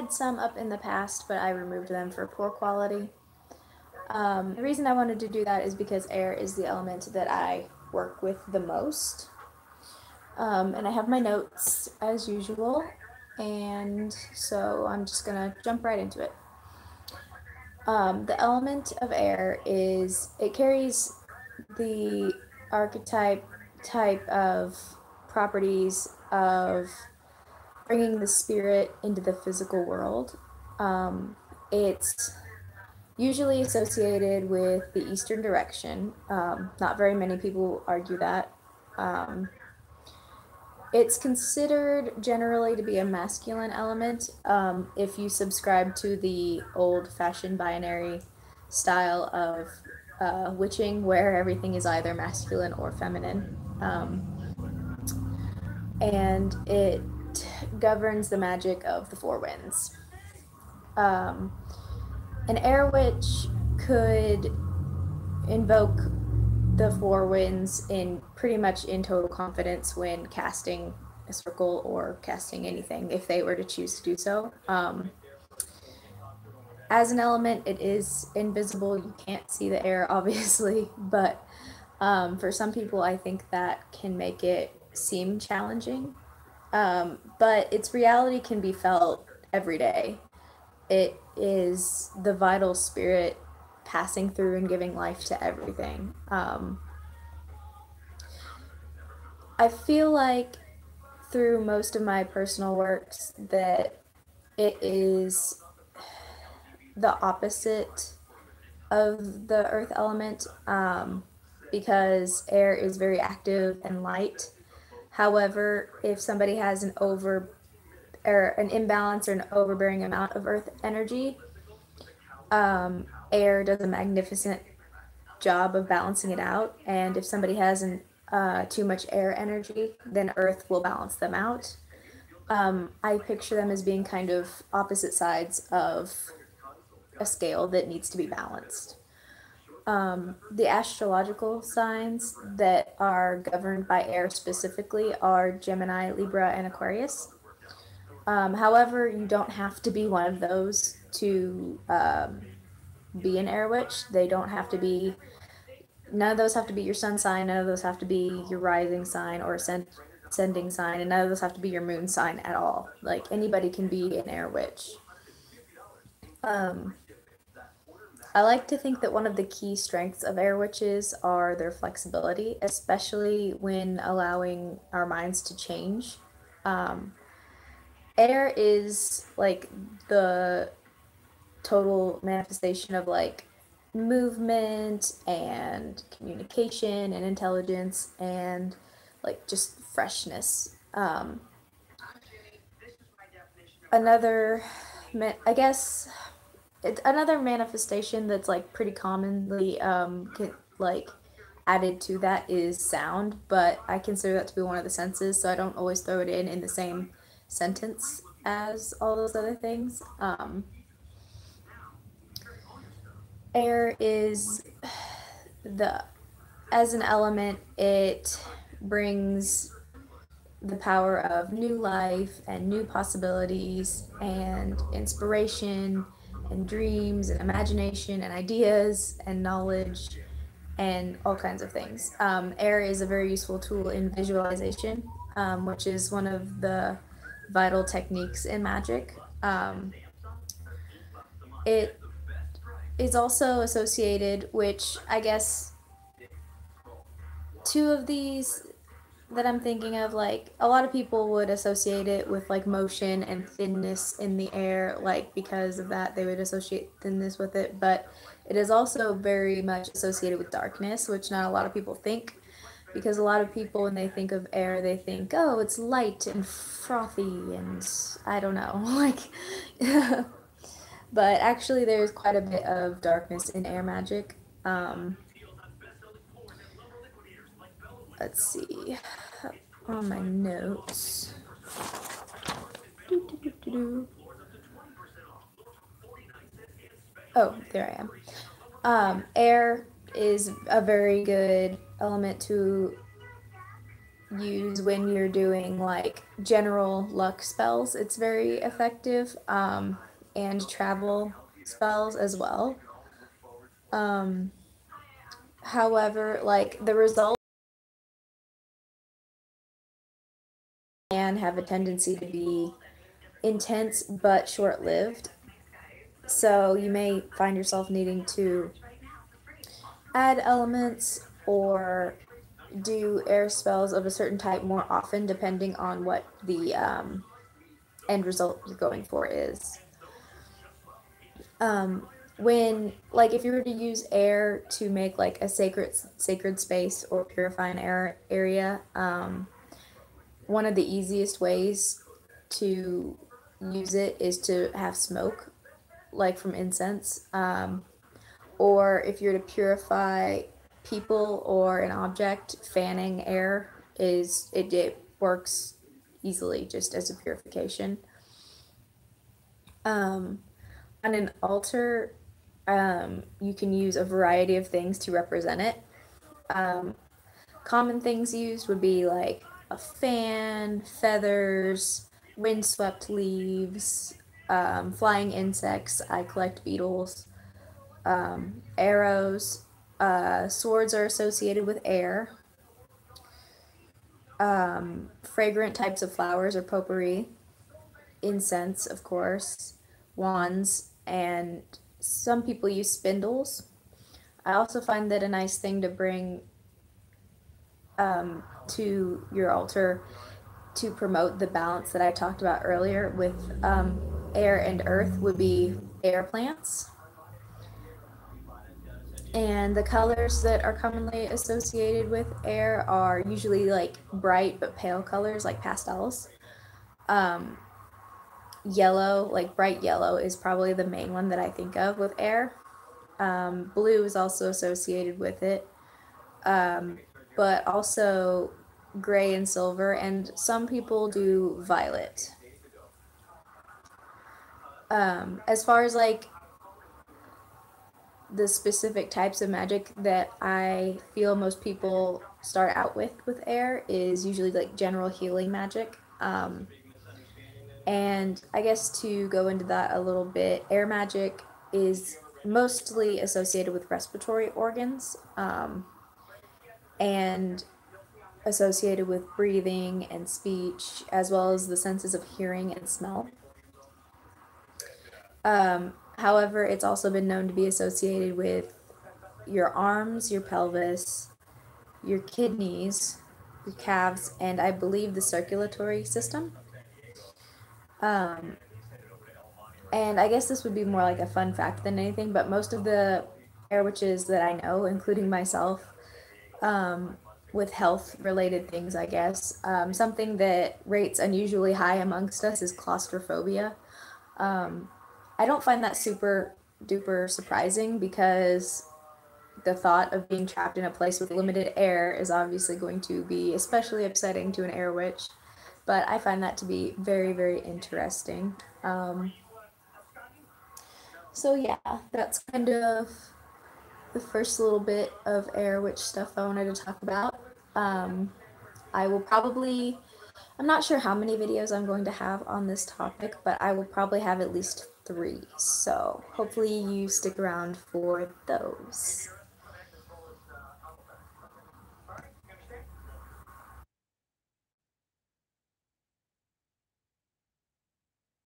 added some up in the past, but I removed them for poor quality. The reason I wanted to do that is because air is the element that I work with the most. And I have my notes as usual, and so I'm just gonna jump right into it. The element of air is, it carries the archetype type of properties of bringing the spirit into the physical world. It's usually associated with the eastern direction. Not very many people argue that. Um, it's considered generally to be a masculine element if you subscribe to the old fashioned binary style of witching, where everything is either masculine or feminine. And it governs the magic of the four winds. Um, an air witch could invoke the four winds in pretty much in total confidence when casting a circle or casting anything, if they were to choose to do so. As an element, it is invisible. You can't see the air, obviously, but for some people, I think that can make it seem challenging. But its reality can be felt every day. It is the vital spirit passing through and giving life to everything. I feel like through most of my personal works that it is the opposite of the earth element, because air is very active and light. However, if somebody has an over or an imbalance or an overbearing amount of earth energy, air does a magnificent job of balancing it out. And if somebody has too much air energy, then earth will balance them out. I picture them as being kind of opposite sides of a scale that needs to be balanced. The astrological signs that are governed by air specifically are Gemini, Libra, and Aquarius. However, you don't have to be one of those to be an air witch. They don't have to be, none of those have to be your sun sign, none of those have to be your rising sign or ascending sign, and none of those have to be your moon sign at all. Like, anybody can be an air witch. I like to think that one of the key strengths of air witches are their flexibility, especially when allowing our minds to change. Um, Air is like the total manifestation of like movement and communication and intelligence and like just freshness. Another, I guess, it's another manifestation that's like pretty commonly like added to that is sound, but I consider that to be one of the senses, so I don't always throw it in the same sentence as all those other things. Air is the as an element, it brings the power of new life and new possibilities and inspiration and dreams and imagination and ideas and knowledge and all kinds of things. Air is a very useful tool in visualization, which is one of the vital techniques in magic. It is also associated, which I guess two of these that I'm thinking of, like a lot of people would associate it with like motion and thinness in the air, like because of that they would associate thinness with it, but it is also very much associated with darkness, which not a lot of people think, because a lot of people when they think of air they think, oh, it's light and frothy and I don't know, like but actually there's quite a bit of darkness in air magic. Let's see on my notes. Oh, there I am. Air is a very good element to use when you're doing like general luck spells. It's very effective, and travel spells as well. Um, However, like the result can have a tendency to be intense but short-lived. So you may find yourself needing to add elements or do air spells of a certain type more often, depending on what the end result you're going for is. When like if you were to use air to make like a sacred space or purify an air area, one of the easiest ways to use it is to have smoke, like from incense. Or if you're to purify people or an object, fanning air it works easily just as a purification. Um, on an altar, you can use a variety of things to represent it. Um, Common things used would be like a fan, feathers, windswept leaves, flying insects. I collect beetles, arrows. Swords are associated with air. Fragrant types of flowers or potpourri. Incense, of course. Wands, and some people use spindles. I also find that a nice thing to bring to your altar to promote the balance that I talked about earlier with air and earth would be air plants. And the colors that are commonly associated with air are usually like bright but pale colors, like pastels. Um, Yellow, like bright yellow, is probably the main one that I think of with air. Blue is also associated with it, but also gray and silver, and some people do violet. As far as like the specific types of magic that I feel most people start out with air is usually like general healing magic. And I guess to go into that a little bit, air magic is mostly associated with respiratory organs, and associated with breathing and speech, as well as the senses of hearing and smell. However, it's also been known to be associated with your arms, your pelvis, your kidneys, your calves, and I believe the circulatory system. Um, and I guess this would be more like a fun fact than anything, but most of the air witches that I know, including myself, um, with health related things, I guess, something that rates unusually high amongst us is claustrophobia. Um, I don't find that super duper surprising because the thought of being trapped in a place with limited air is obviously going to be especially upsetting to an air witch. But I find that to be very, very interesting. So yeah, that's kind of the first little bit of air witch stuff I wanted to talk about. Um, I will probably, I'm not sure how many videos I'm going to have on this topic, but I will probably have at least 3. So hopefully you stick around for those.